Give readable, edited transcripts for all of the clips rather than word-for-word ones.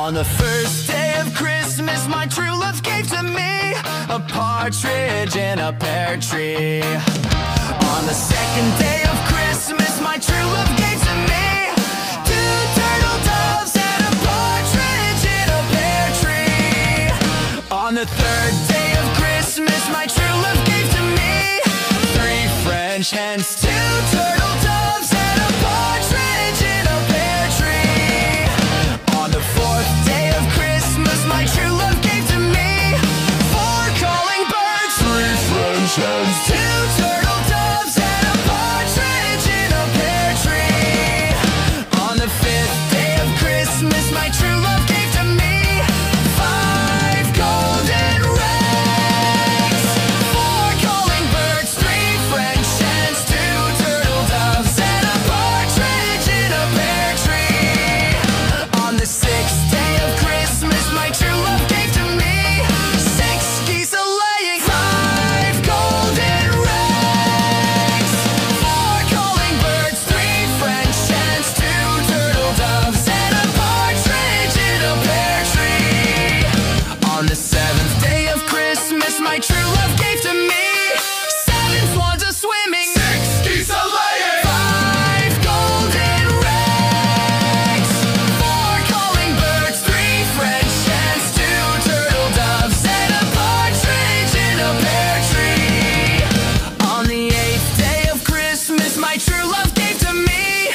On the first day of Christmas, my true love gave to me a partridge in a pear tree. On the second day of Christmas, my true love gave to me two turtle doves and a partridge in a pear tree. On the third day of Christmas, my true love gave to me three French hens, two turtle doves and a partridge in a pear tree. On the fourth day of Christmas, my true love gave to me four calling birds, three French hens, two turtle doves and a partridge in a pear tree. On the fifth day of Christmas, my true love gave to me five golden rings, four calling birds, three French hens, two turtle doves and a partridge in a pear tree. On the sixth day of Christmas, my true love gave to me six geese a-laying, five golden rings, four calling birds, three French hens, two turtle doves and a partridge in a pear tree. On the seventh day of Christmas, my true love gave to me seven swans a-swimming, six geese a-laying, five golden rings, four calling birds, three French hens, two turtle doves and a partridge in a pear tree. On the eighth day of Christmas, my true love gave to me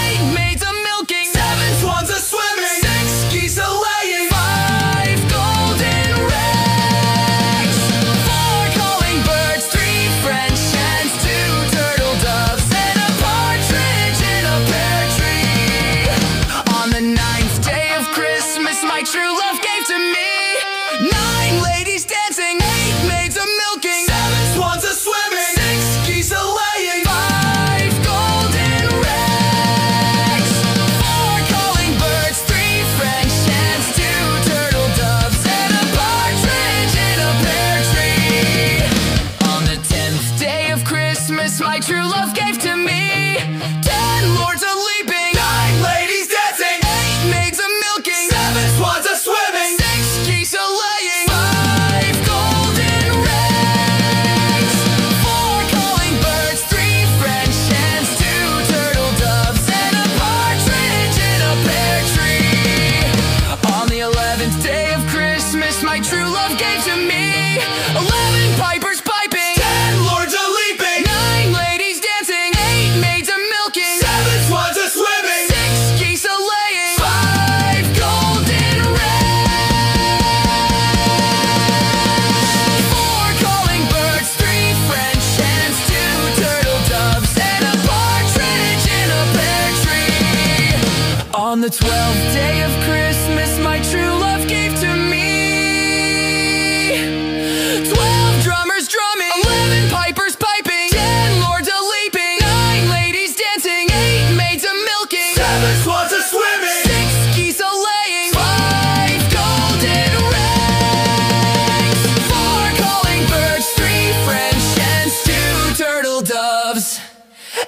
eight maids a-milking, seven swans a-swimming, six geese a-laying, five golden rings, four calling birds, three French hens, two turtle doves and a partridge in a pear tree. On the ninth day of Christmas, my true love gave to me nine ladies dancing, eight maids a-milking, seven swans a-swimming, six geese a-laying, five golden rings, four calling birds, three French hens, two turtle doves and a partridge in a pear tree. On the 10th day of Christmas, my true love gave to me 10 lords a-leaping, nine ladies dancing, eight maids a-milking, seven swans a-swimming, six geese a-laying, five golden rings, four calling birds, three French hens, two turtle doves and a partridge in a pear tree. On the 11th day of Christmas, my true love gave to me 11 pipers piping, 10 lords a-leaping, nine ladies dancing, eight maids a-milking, seven swans a-swimming, six geese a-laying, five golden rings, four calling birds, three French hens, two turtle doves and a partridge in a pear tree. On the 12th day of Christmas, my true love gave to me 12 drummers drumming, 11 pipers piping, 10 lords a-leaping, nine ladies dancing, eight maids a-milking, seven swans a-swimming, six geese a-laying, five golden rings, four calling birds, three French hens, two turtle doves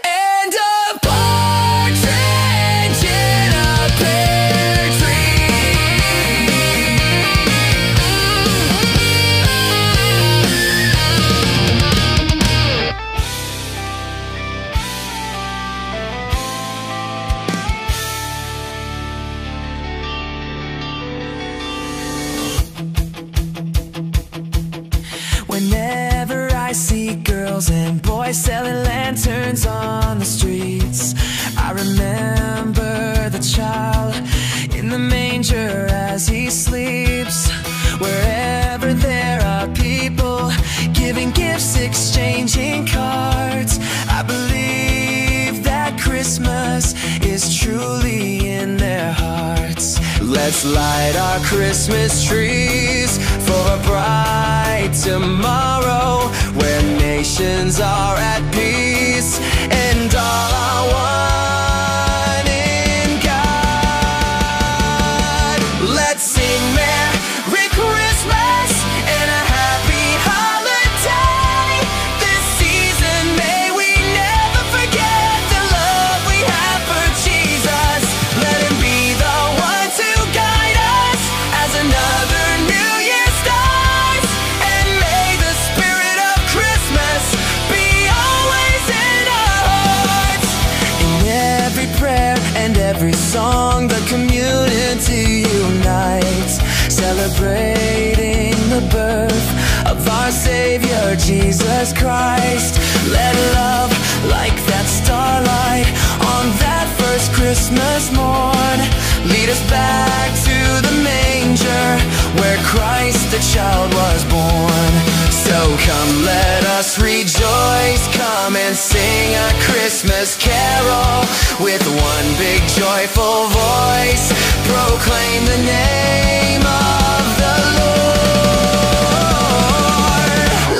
and a partridge in a pear tree. Whenever I see girls and boys selling lanterns on the streets, I remember the child in the manger as he sleeps. Wherever there are people giving gifts, exchanging cards, I believe that Christmas is truly in their hearts. Let's light our Christmas trees for a bright tomorrow where nations are at peace and all are one in God. Let's sing Merry Christmas and a happy holiday. This season may we never forget the love we have for Jesus. Let him be the one to guide us. celebrating the birth of our Savior, Jesus Christ. Let love, like that starlight on that first Christmas morn, lead us back to the manger where Christ the child was born. So come, let us rejoice, come and sing a Christmas carol with one big joyful voice, proclaim the name of the Lord.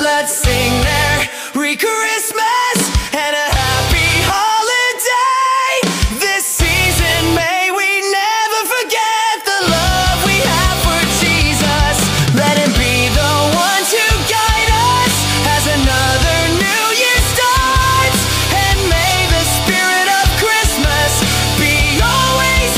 Let's sing Merry Christmas and a happy holiday. This season may we never forget the love we have for Jesus. Let him be the one to guide us as another new year starts, and may the spirit of Christmas be always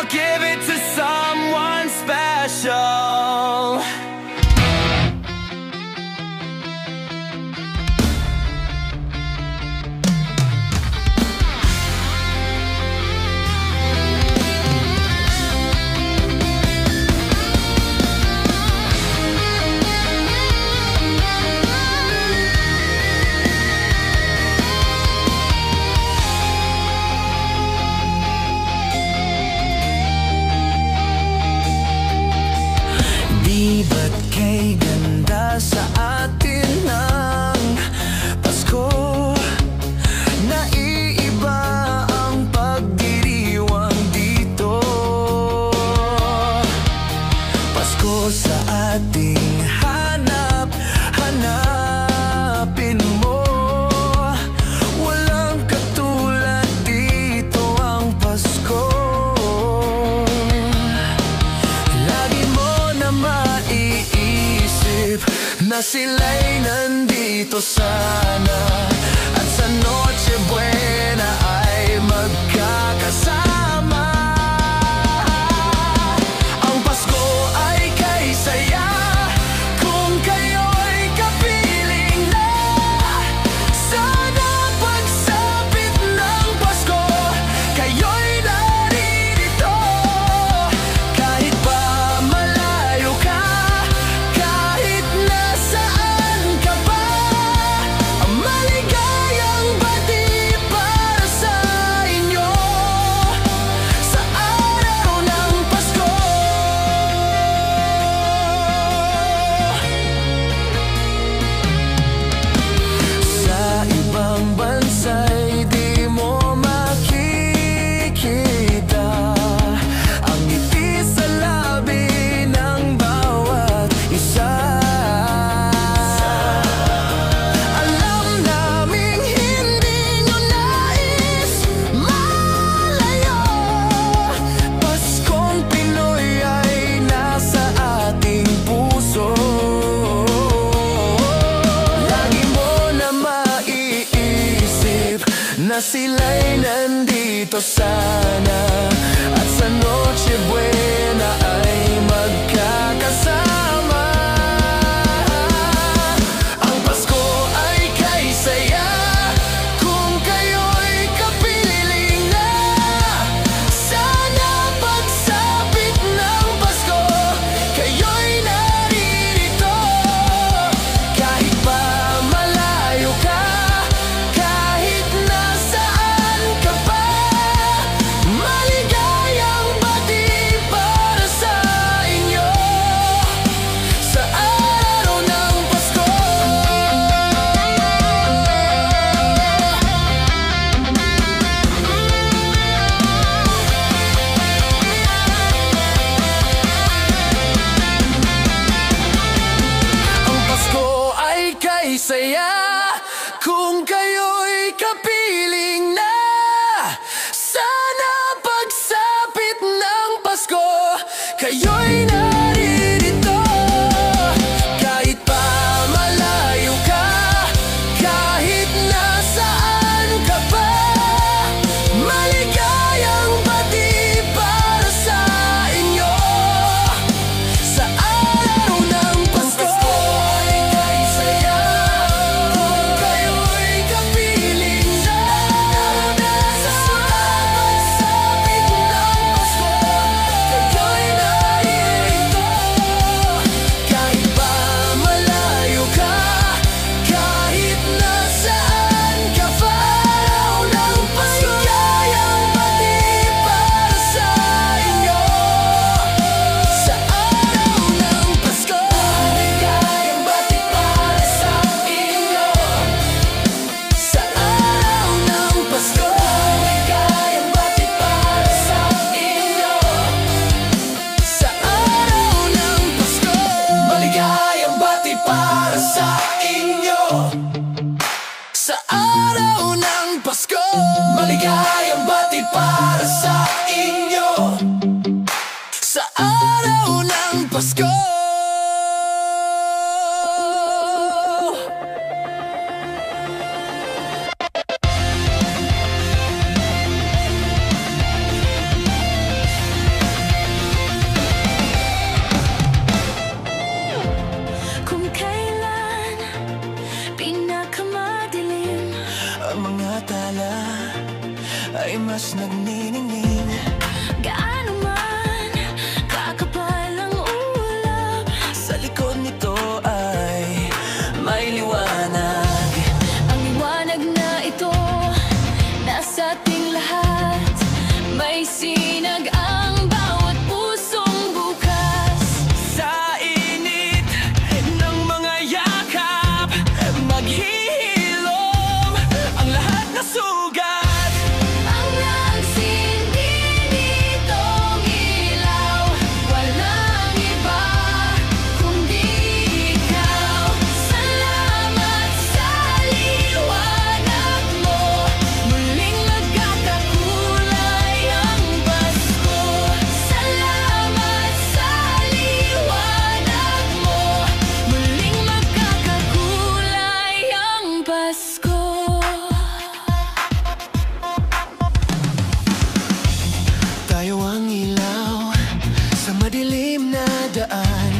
I'll give it to someone special. Di ba't kay ganda sa atin ng Pasko? Naiiba ang pagdiriwang dito. Pasko sa ating hanapin mo. Walang katulad dito ang Pasko. Lagi mo na maiisip na sila'y nandito sana, at sa Noche Buena ay magkakasama. Ang Pasko ay kay saya kung kayo'y kapiling na. Sana pagsapit ng Pasko, kayo'y naririto. Kahit pa malayo ka, kahit nasaan ka pa, ang maligayang bati para sa inyo sa araw ng Pasko. Sa ibang bansa'y di mo makikita ang ngiti sa labi ng bawat isa. Alam naming hindi nyo nais malayo. Paskong Pinoy ay nasa ating puso. Lagi mo na maiisip na sila'y nandito sana, at sa Noche Buena ay magkakasama. Ang Pasko ay kay saya kung kayo'y kapiling na. Sana pagsapit ng Pasko, kayo'y naririto. Kahit pa malayo ka, kahit nasaan ka pa, maligayang bati para sa inyo sa araw ng Pasko. Ang Pasko ay kay saya kung kayo'y kapiling na. Sana pagsapit ng Pasko, kayo'y naririto. Kahit pa malayo ka, kahit nasaan ka pa, maligayang bati para sa inyo sa araw ng Pasko. Ay kay saya kung kayo'y kapiling na. Sa pagsapit ng Pasko, kayo'y naririto. Kahit pa malayo ka, kahit nasaan ka pa, araw ng Pasko, maligayang bati para sa inyo sa araw ng Pasko. Maligayang bati para sa inyo sa araw ng Pasko. Maligayang bati para sa inyo sa araw ng Pasko. Maligayang bati para sa inyo sa araw ng Pasko. Maligayang bati para sa inyo sa araw ng Pasko. Dumayo ang ilaw sa madilim na daan.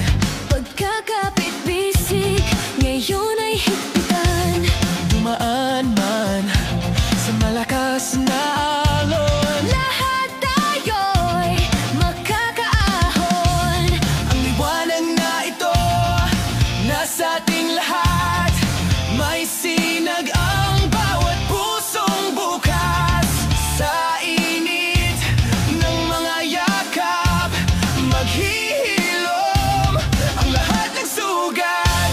Pagkakapit bisig, ngayon ay higpitan. Dumaan man sa malakas na alon, Lahat tayo'y makakaahon. ang liwanag na ito nasa ating lahat. May sinag ang bawat pusong bukas. Sa init ng mga yakap, maghihilom ang lahat ng sugat.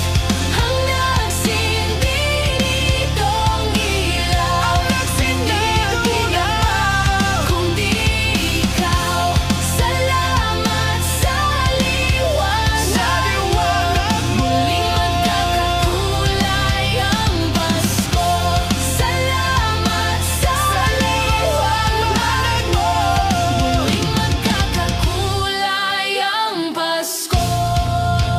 Ang nagsindi nitong ilaw, Ang nagsindi nitong ilaw, kung di ikaw. Salamat sa liwanag, sa liwanag mo. muling magkakakulay ang Pasko. Salamat sa liwanag mo, muling magkakakulay ang Pasko.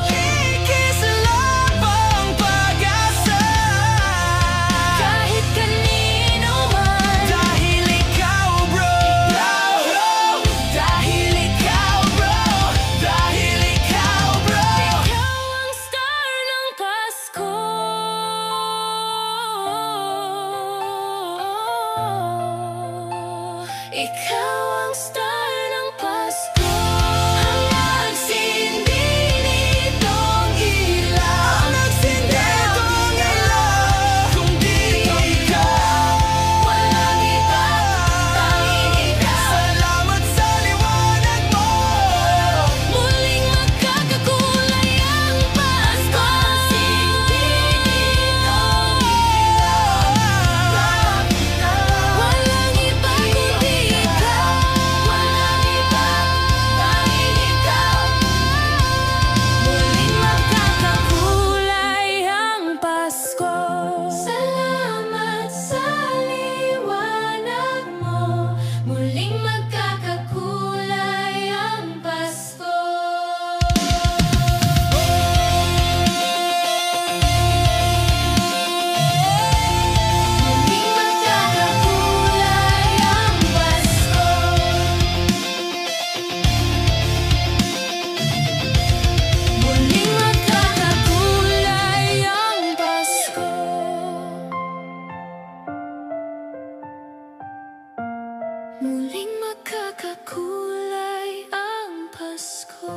Kikislap ang pag-asa, Kahit kanino man, dahil ikaw bro, dahil ikaw bro, dahil ikaw bro. ikaw ang star ng Pasko. Ikaw ang star ng Pasko. Ang nagsindi nitong ilaw, Ang nagsindi itong ilaw, kung di ikaw, walang iba, tanging ikaw. salamat sa liwanag mo. Muling magkakakulay ang Pasko. Nagsindi nitong ilaw, walang iba kundi ikaw. Walang iba, tanging ikaw. Muling magkakakulay ang Pasko. Salamat sa liwanag mo, muling magkakakulay ang Pasko. Muling magkakakulay ang Pasko. Muling magkakakulay ang Pasko. Muling magkakakulay ang Pasko.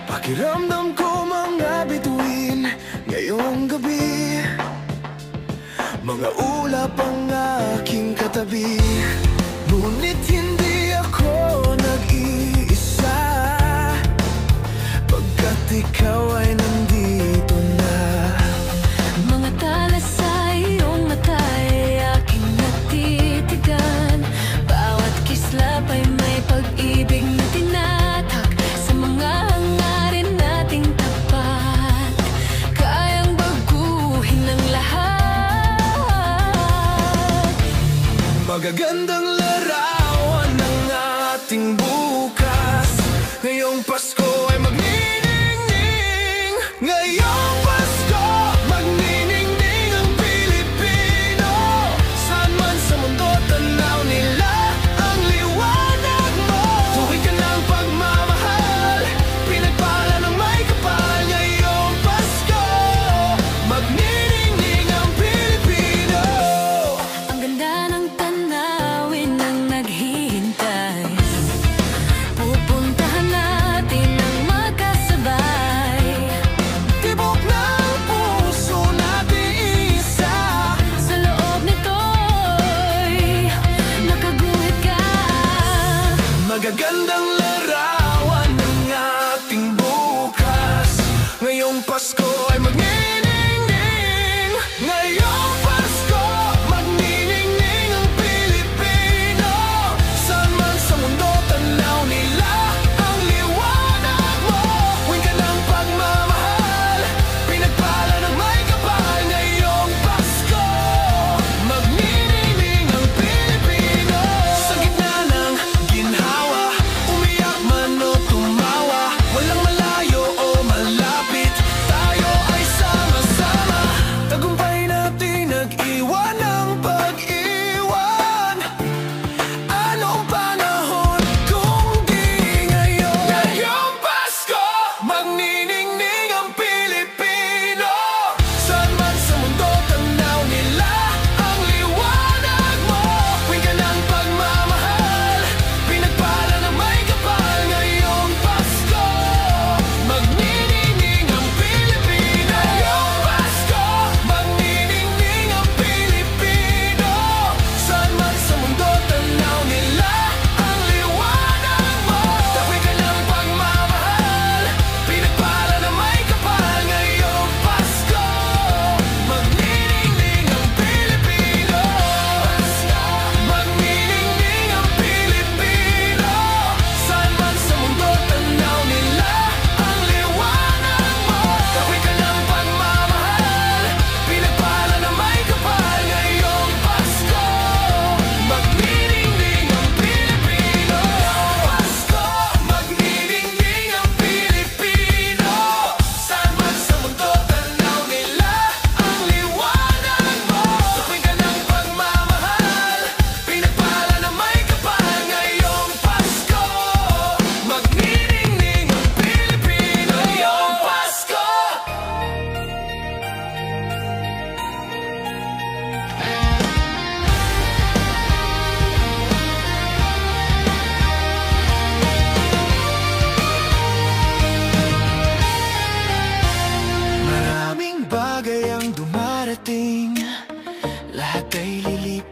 Pakiramdam ko mga bituin ngayong gabi, mga ulap ang aking katabi. Ngunit hindi ako nag-iisa, pagkat ikaw ay nandito na. Mga tala sa iyong mata ay aking natitigan. Bawat kislap ay may pag-ibig na tinatak. Sa mga hangarin nating tapat, kayang baguhin ang lahat. Magagandang larawan ng ating bukas. Ngayong Pasko ay magniningning. Ngayong Pasko, magniningning ang Pilipino. Saan man sa mundo, tanaw nila ang liwanag mo. Tuwid ka ng pagmamahal, pinagpala ng may kapal. Ngayong Pasko, magniningning ang Pilipino. Ang ganda ng tanawin ng naghihintay.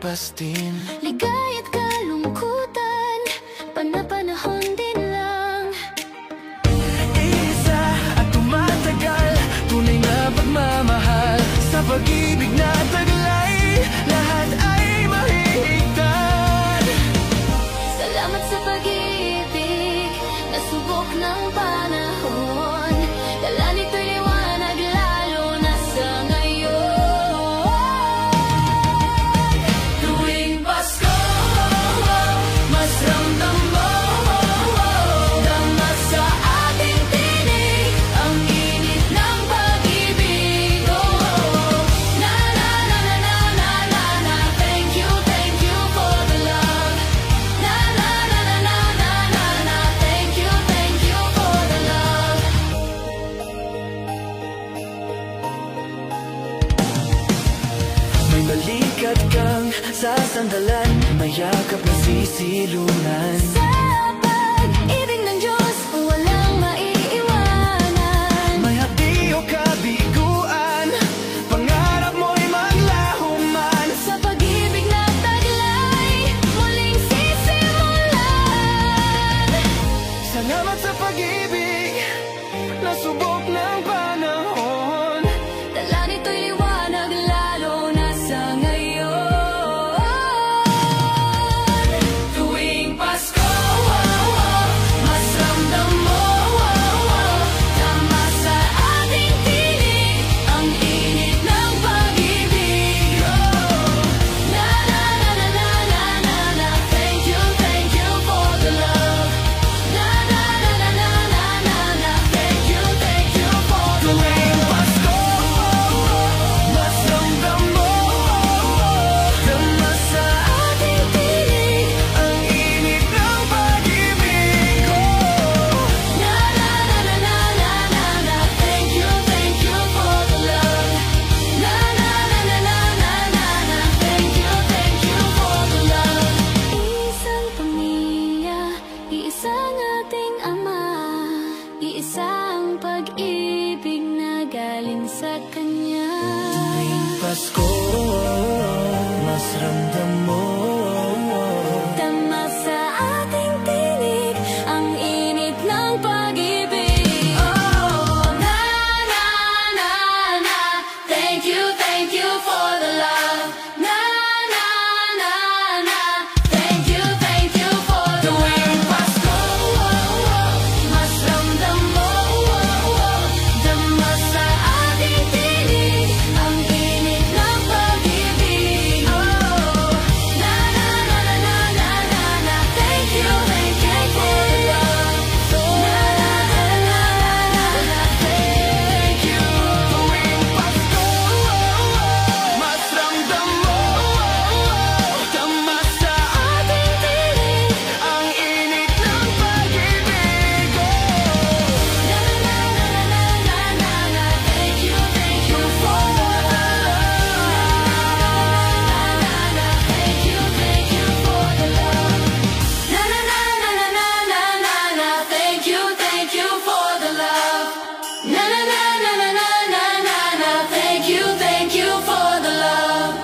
lilipas din. Ligay at kalungkutan, panapanahon din lang. Isa at tumatagal, tunay na pagmamahal. Sa pag-ibig na taglay, lahat ay mahihigtan. Salamat sa pag-ibig, nasubok ng panahon. Dala nito'y liwanag lalo na sa ngayon. Tuwing Pasko, mas ramdam mo dama sa ating tinig ang init ng pag-ibig. Na na na na na na na na, thank you for the love. Na na na na na na na na, thank you for the love. May balikat kang sasandalan, mayakap na sisilunan. Sa pag-ibig ng Diyos, walang maiiwanan. May hati o kabiguan, pangarap mo'y maglaho man. Sa pag-ibig na taglay, muling sisimulan. Salamat sa pag-ibig, nasubok ng panahon. Dala nito'y liwanag lalo na sa ngayon. Tuwing Pasko, mas ramdam mo dama sa ating tinig ang init ng pag-ibig. Na na na na na na na na, thank you for the love. Na na na na na na na na, thank you for the love. Tuwing Pasko, mas ramdam mo dama sa Ating tinig ang init ng pag-ibig ko. na na na na na na na na, thank you for the love. Na na na na na na na na, thank you for the love. Isang pamilya, iisang ating Ama, iisang pag-ibig na galing sa Kanya. Pasko, mas ramdam mo Dama sa ating tinig ang init ng pag-ibig. Oh, na na na na, thank you for the love. Na na na na, thank you for the love. Pasko, mas ramdam mo dama sa ating tinig ang init ng pag-ibig. Oh, na na na na na na na na, thank you for the love. Na na na na na na, thank you. tuwing Pasko. Mas ramdam mo dama sa Ating tinig ang init ng pag-ibig ko. na na na na na na na, thank you for the love. Na na na, thank you for the love. Na na na na na na na na, thank you for the love. Na na na na na na na na, thank you for the love.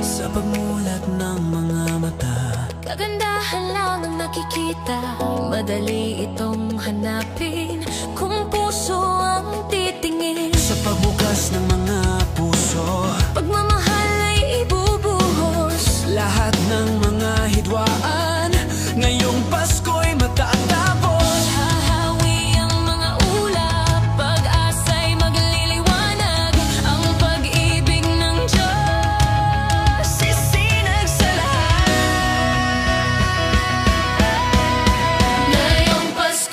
Sa pagmulat ng mga mata, Kagandahan lang ang nakikita, madali itong hanapin kung puso ang titingin. sa pagbukas ng mga puso, Pagmamahal ay ibubuhos. lahat ng mga hidwaan ngayong Pasko'y matatapos. Hahawi ang mga ulap, pag-asa'y magliliwanag. Ang pag-ibig ng Diyos Sisinag sa lahat. ngayong Pasko.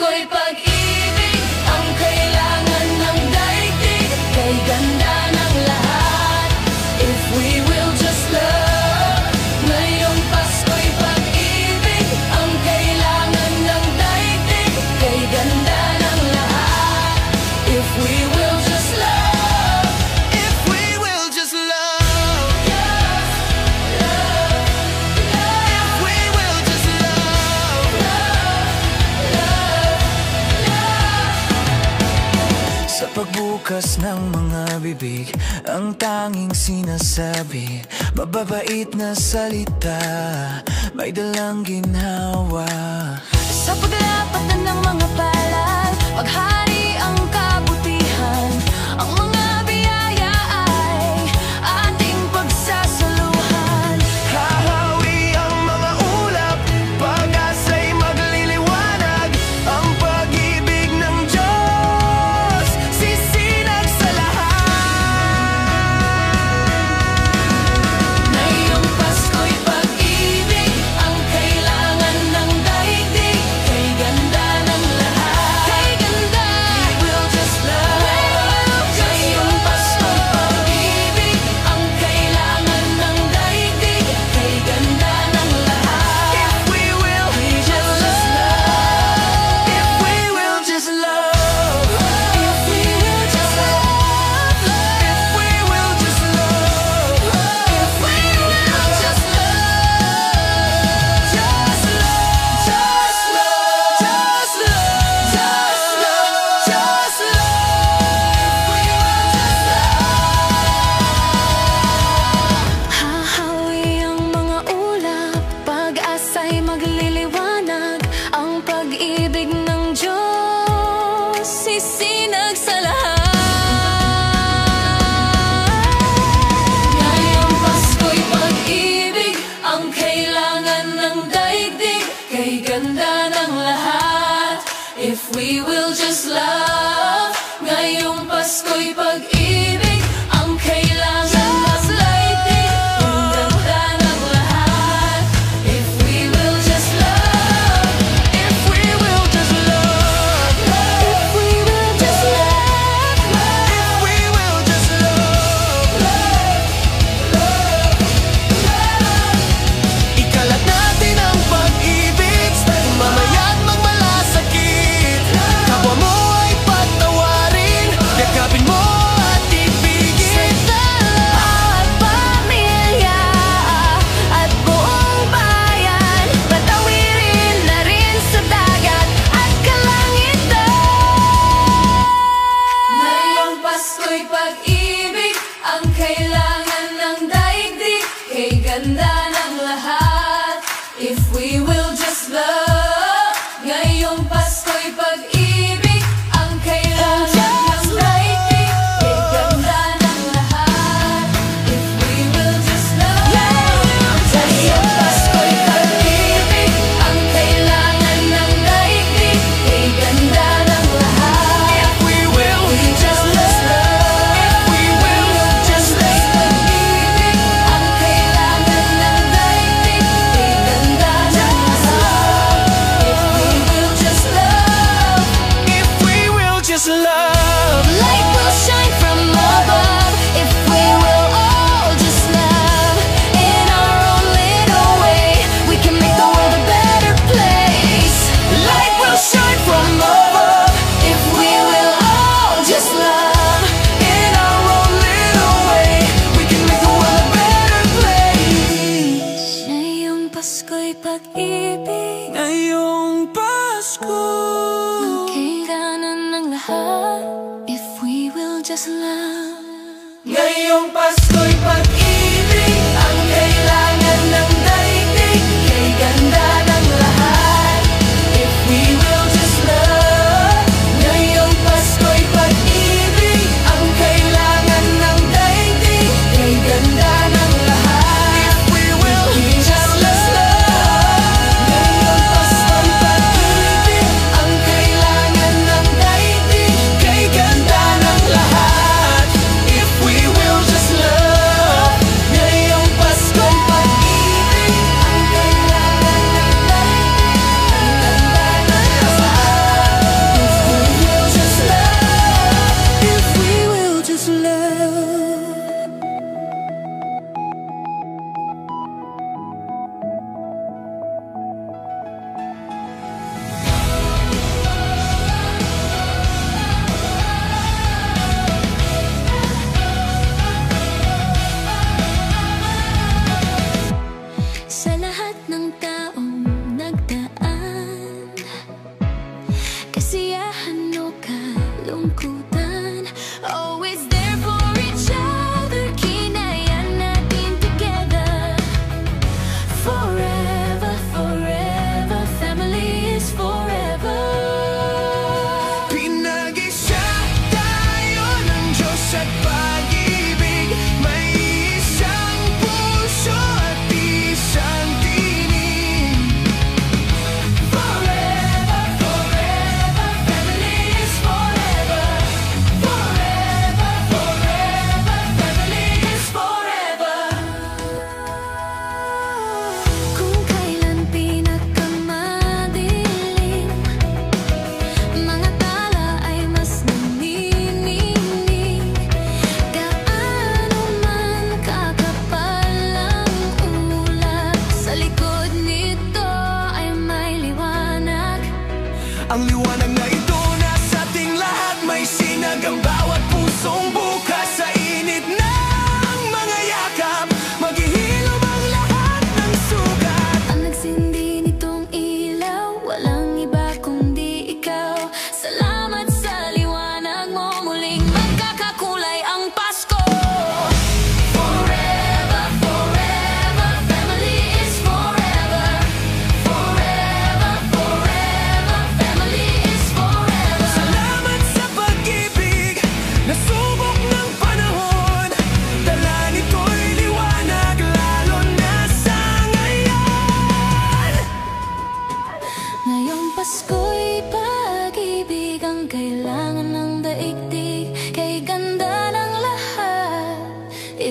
tanging sinasabi, mababait na salita, may dalang ginhawa. Sa paglapat na ng mga palad, paghari ang kabutihan, ang mga biyaya ay ating pagsasaluhan. Hahawi ang mga ulap, pag-asa'y magliliwanag, ang pag-ibig ng Diyos sisinag sa lahat. Ngayong Pasko'y pag-ibig ang kailangan ng daigdig, kay ganda ng lahat, kay ganda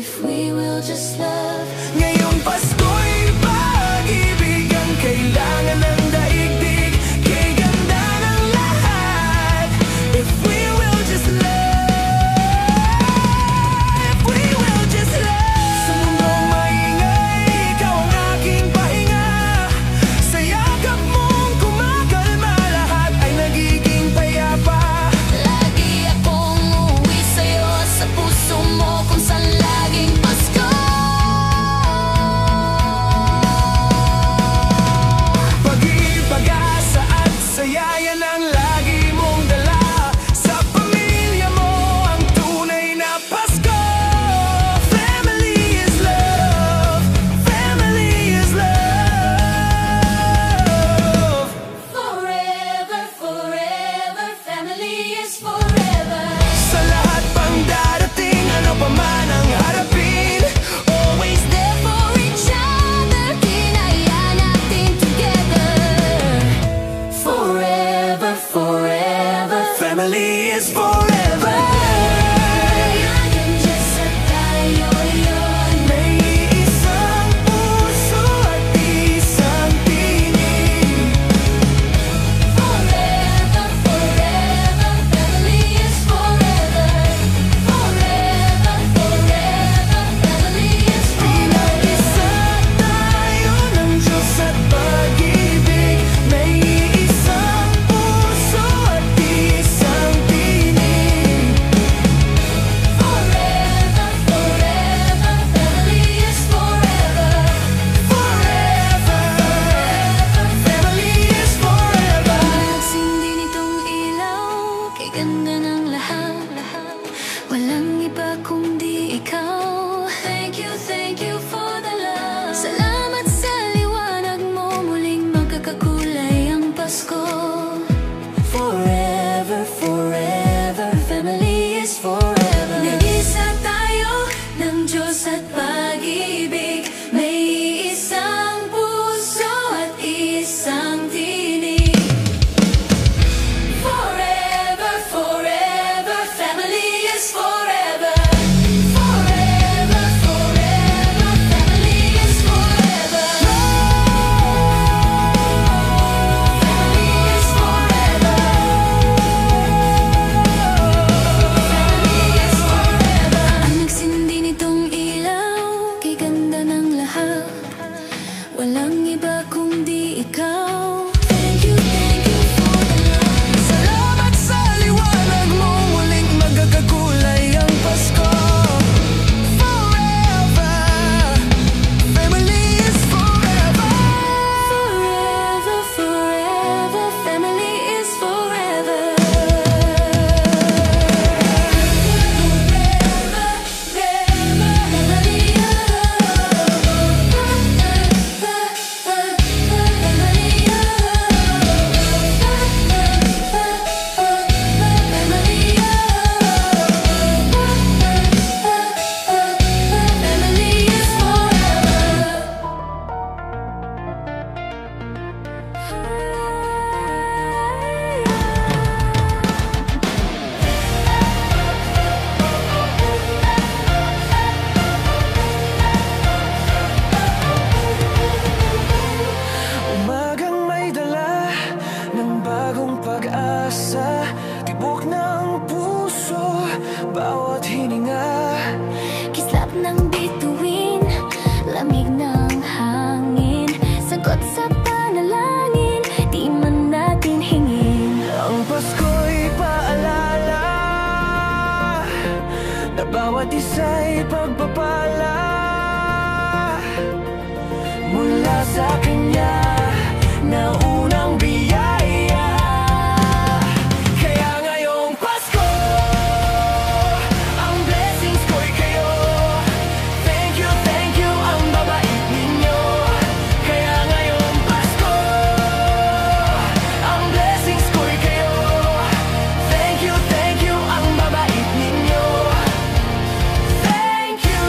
If we will just love. Ngayong Pasko'y pag-ibig ang kailangan ng daigdig. Kay ganda ng lahat. If we will just love. If we will just love. Sa mundong maingay, ikaw ang aking pahinga. Sa yakap mong kumakalma, lahat ay nagiging payapa. Lagi akong uuwi sa'yo, sa puso mo kung saan laging Pasko. Pag-ibig, pag-asa at saya, yan ang lagi mong dala. Sa pamilya mo ang tunay na Pasko. Family is love. Family is love. Forever, forever, family is forever. Sa lahat pang darating, ano pa man ang harapin, Always there for each other, kinaya natin together. Forever, forever, family is forever. nandiyan sa tayo yun. May isang puso at isang tinig. Forever, forever, family is forever. Forever, forever, family is forever. Pinag-isa tayo ng Diyos at pag-ibig. May isang puso at isang tinig. Forever, forever, family is forever. Forever, family is forever. Nagsindi nitong ilaw, kay ganda ng lahat. Walang iba kundi ikaw. Thank you for the love. Salamat sa liwanag mo, muling magkakakulay ang Pasko. Forever, forever, family is forever. Nag-isa tayo ng Diyos at pag-ibig. May isang puso at isang tinig. Forever, forever, family is forever. Forever, forever, family is forever. Family is forever. Family is forever. Ang nagsindi nitong ilaw, kay ganda ng lahat. Walang iba kundi ikaw. Thank you for the love. Salamat sa liwanag mo, muling magkakakulay ang Pasko. Forever, family is forever. Forever, forever, family is forever. Family is Umagang may dala ng bagong pag-asa, tibok ng puso, bawat hininga. Kislap ng bituin, lamig ng hangin, sagot sa panalangin, di man natin hingin. Ang Pasko'y paalala na bawat isa'y pagpapala mula sa Kanya na unang biyaya. Kaya ngayong Pasko, ang blessings ko'y kayo. Thank you, ang babait ninyo. Kaya ngayong Pasko, ang blessings ko'y kayo. Thank you, ang babait ninyo. Thank you,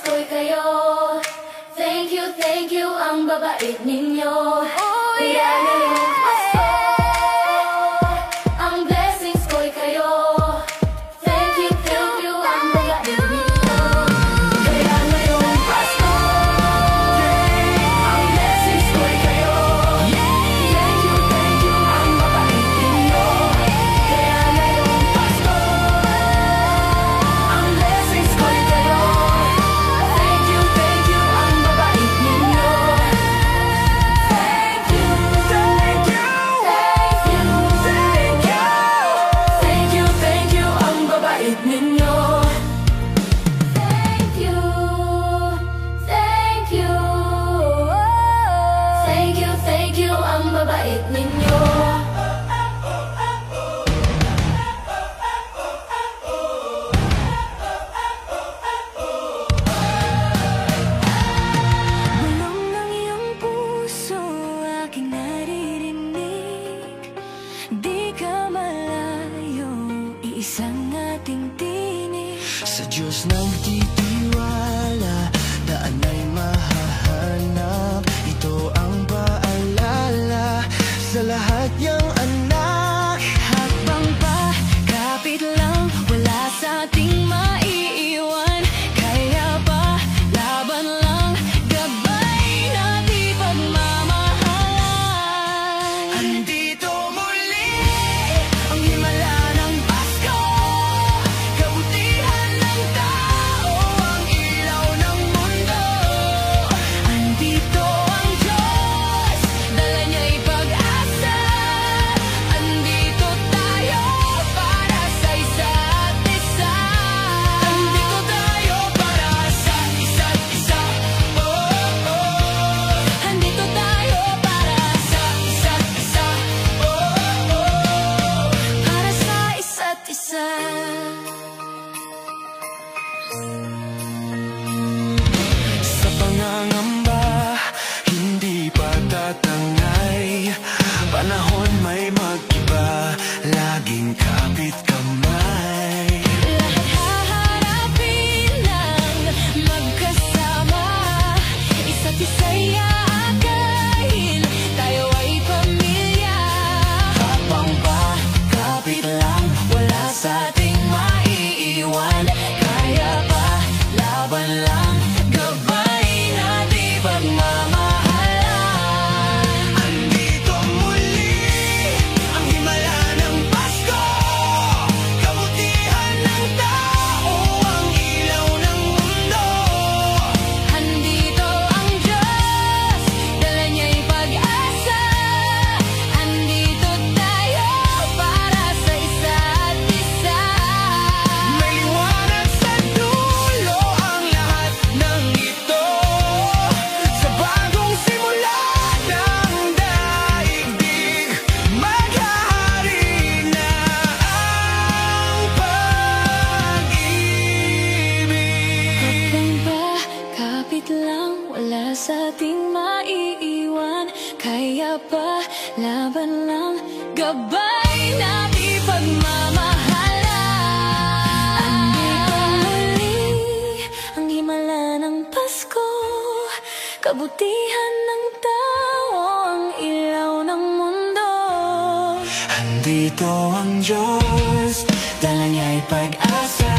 ko'y kayo. Thank you, ang babait ninyo. Kaya ngayong Pasko, ang blessings ko'y kayo. Thank you, ang babait ninyo. Kaya ngayong Pasko, ang blessings ko'y kayo. Thank you, ang babait ninyo. Kaya ngayong Pasko, ang blessings ko'y kayo. Thank you, ang babait ninyo. Thank you, ang babait ninyo. Thank you, ang babait ninyo. Bulong ng iyong puso, aking naririnig. Di ka malayo, iisang ating tinig. Sa Diyos nagtitiwala, daan ay mahahanap. Ito ang paalala sa lahat niyang anak. Habang pa, kapit lang, wala sa ating maiiwan. Kaya pa, laban lang, gabay natin pagmamahalan. Andito muli ang himala ng Pasko, kabutihan ng tao, ang ilaw ng mundo. Andito ang Diyos, dala niya'y pag-asa. Andito tayo para sa isa't isa. Andito tayo para sa isa't isa. Oh, oh. Andito tayo para sa isa't isa. Oh, oh. Para sa isa't isa. Sa pangangamba, hindi pa tatangay. Panahon may mag-iba, laging kapit kamay. Lahat haharapin lang magkasama. Isa't isa'y aakayin, tayo ay pamilya. Habang pa, kapit lang, wala sa ating maiiwan. Kaya pa, laban lang, gabay natin pagmamahalan. Andito muli ang himala ng Pasko, kabutihan ng tao, ang ilaw ng mundo. Andito ang Diyos, dala niya'y pag-asa. Andito tayo para sa isa't isa. May liwanag sa dulo ang lahat ng ito, sa bagong simula ng daigdig. Maghahari na ang pag-ibig. Habang pa, kapit lang, wala sa ating maiiwan. Kaya pa, laban lang, gabay natin pagmamahalan. Andito muli ang himala ng Pasko, kabutihan ng tao, ang ilaw ng mundo. Andito ang Diyos, dala niya'y pag-asa.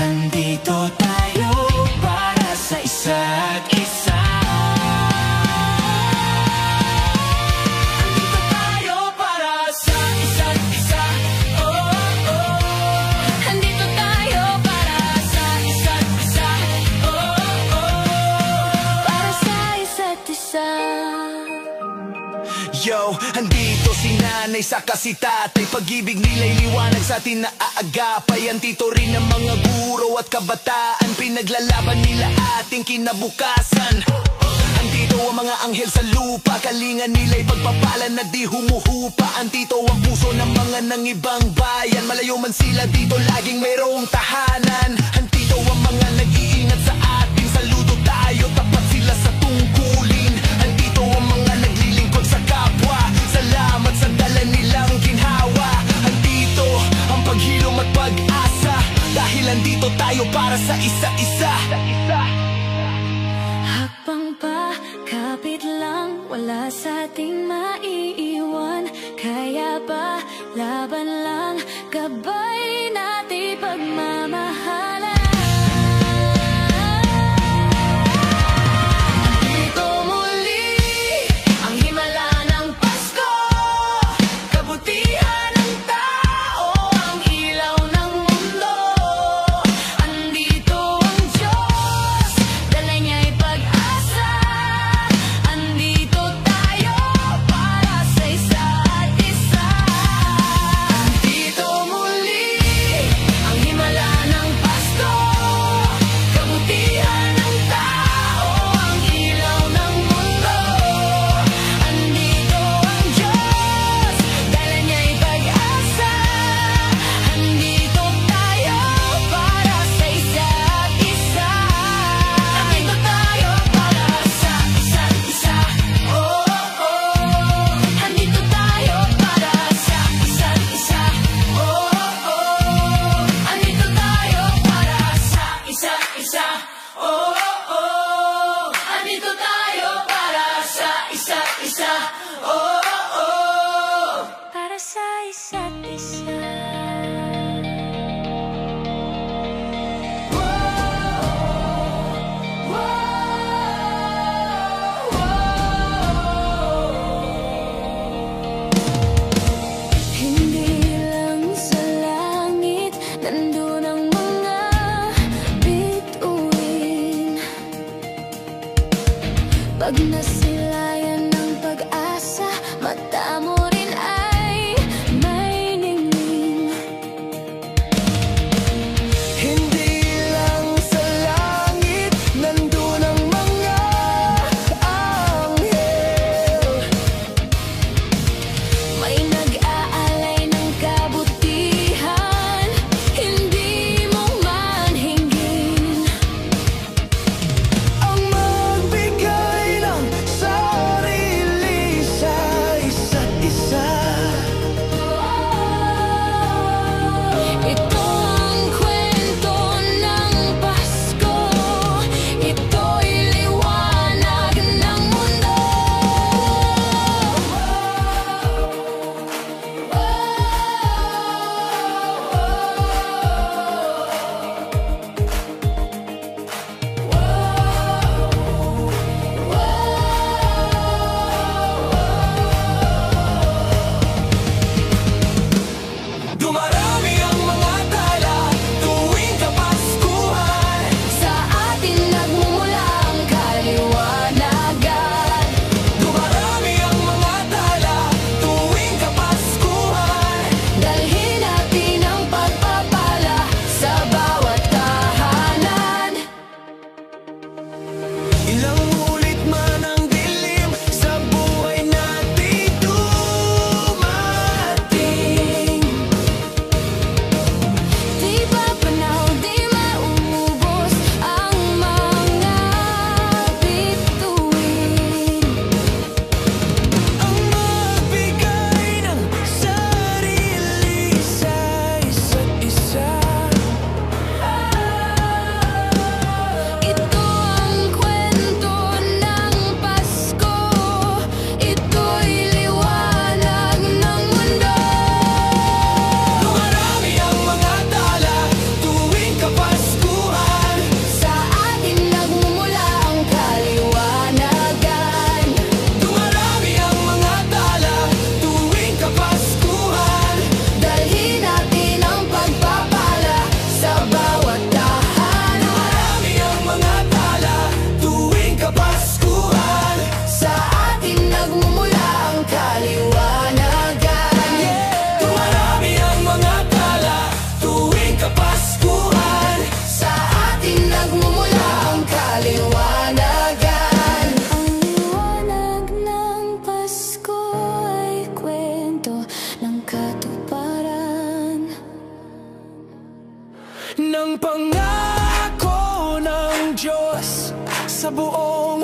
Andito tayo para sa isa't isa. Andito tayo para sa isa't isa. Oh, oh. Andito tayo para sa isa't isa. Oh, oh. Para sa isa't isa. Yo, andito si nanay saka si tatay, pag-ibig nila'y liwanag sa atin na aagapay. Andito rin ang mga guro at kabataan, pinaglalaban nila ating kinabukasan. Andito ang mga anghel sa lupa, kalingan nila'y pagpapalan na di humuhupa. Andito ang puso ng mga nang ibang bayan, malayo man sila dito laging mayroong tahanan. Andito ang mga nag-iingat sa atin, saludo tayo, tapat sila sa tungkulin. Andito ang mga naglilingkod sa kapwa, salamat sa dala nilang ginhawa. Andito ang paghilom at pag-asa, dahil andito tayo tayo para sa isa't isa. Hakbang pa, kapit lang, wala sa ating maiiwan. Kaya ba, laban lang, gabay natin pagmamahalan. Andito muli, ang himala ng Pasko. Kabutihan ng tao, ang ilaw ng mundo. Andito ang Diyos, dala niya'y pag-asa. Andito tayo para sa isa't isa. Andito muli, ang himala ng Pasko. Kabutihan ng tao, ang ilaw ng mundo. Andito ang Diyos, dala niya'y pag-asa. Andito tayo para sa isa't isa. Andito tayo para sa isa't isa. Oh, oh. Andito tayo para sa isa't isa. Oh, oh. Andito tayo para sa isa't isa. Oh, oh. Andito tayo para sa isa't isa. Oh, oh. Para sa isa't isa. Hindi lang sa langit, nandun ang mga bituin. Pag nasilayan ng pag-asa, mata mo rin ay may ningning. Hindi lang sa langit, nandun ang mga anghel. May nag-aalay ng kabutihan, hindi mo man hinggin. Ang magbigay ng sarili sa isa't isa. Ito ang kwento ng Pasko. Ito'y liwanag ng mundo. Dumarami ang mga tala tuwing Kapaskuhan. Sa atin nagmumula ang kaliwanagan. Dumarami ang mga tala tuwing Kapaskuhan. Dalhin natin ang pagpapala sa bawat tahanan. Ilang ulit man ang dilim sa buhay natin dumating. Di papanaw, di maubos ang mga bituin. Ang magbigay ng sarili sa isa't isa. Ito ang kwento ng Pasko. Ito'y liwanag ng mundo. Dumarami ang mga tala tuwing Kapaskuhan. Sa atin nagmumula ang kaliwanagan. Dumarami ang mga tala tuwing Kapaskuhan. Dalhin natin ang pagpapala sa bawat tahanan. Dumarami ang mga tala tuwing Kapaskuhan. Sa atin nagmumula ang kaliwanagan. Dumarami ang mga tala tuwing Kapaskuhan. Sa atin nagmumula ang kaliwanagan. Ang liwanag ng Pasko ay kwento ng katuparan. Ng pangako ng Diyos sa buong